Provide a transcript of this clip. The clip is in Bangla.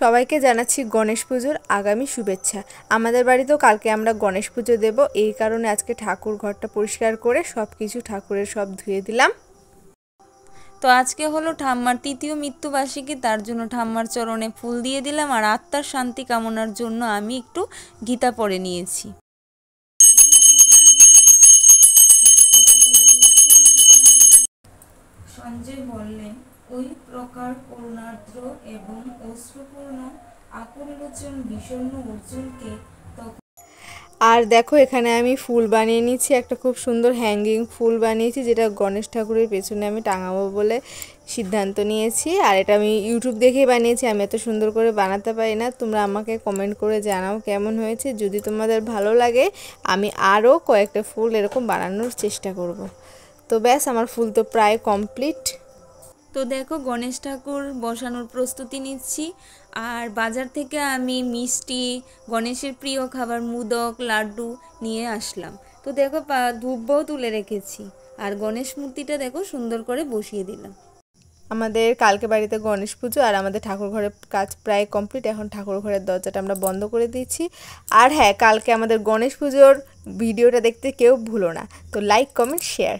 সবাইকে জানাচ্ছি গণেশ পুজোর আগামী শুভেচ্ছা। আমাদের বাড়িতেও কালকে আমরা গণেশ পুজো দেব, এই কারণে আজকে ঠাকুর ঘরটা পরিষ্কার করে সব কিছু ঠাকুরের সব ধুয়ে দিলাম। তো আজকে হলো ঠাম্মার তৃতীয় মৃত্যুবার্ষিকী, তার জন্য ঠাম্মার চরণে ফুল দিয়ে দিলাম, আর আত্মার শান্তি কামনার জন্য আমি একটু গীতা পড়ে নিয়েছি। সঞ্জয় বললেন, ওই প্রকার করুণার্দ্র এবং অশ্রুপূর্ণ আকুললোচন বিষণ্ণ অর্জুনকে। আর দেখো এখানে আমি ফুল বানিয়ে নিচ্ছি, একটা খুব সুন্দর হ্যাঙ্গিং ফুল বানিয়েছি, যেটা গণেশ ঠাকুরের পেছনে আমি টাঙাবো বলে সিদ্ধান্ত নিয়েছি। আর এটা আমি ইউটিউব দেখেই বানিয়েছি, আমি এত সুন্দর করে বানাতে পারি না। তোমরা আমাকে কমেন্ট করে জানাও কেমন হয়েছে। যদি তোমাদের ভালো লাগে আমি আরও কয়েকটা ফুল এরকম বানানোর চেষ্টা করব। তো ব্যাস, আমার ফুল তো প্রায় কমপ্লিট। তো দেখো গণেশ ঠাকুর বসানোর প্রস্তুতি নিচ্ছি। আর বাজার থেকে আমি মিষ্টি, গণেশের প্রিয় খাবার মোদক, লাড্ডু নিয়ে আসলাম। তো দেখো ধূপও তুলে রেখেছি, আর গণেশ মূর্তিটা দেখো সুন্দর করে বসিয়ে দিলাম। আমাদের কালকে বাড়িতে গণেশ পুজো, আর আমাদের ঠাকুর ঘরের কাজ প্রায় কমপ্লিট। এখন ঠাকুর ঘরের দরজাটা আমরা বন্ধ করে দিচ্ছি। আর হ্যাঁ, কালকে আমাদের গণেশ পুজোর ভিডিওটা দেখতে কেউ ভুলো না। তো লাইক, কমেন্ট, শেয়ার।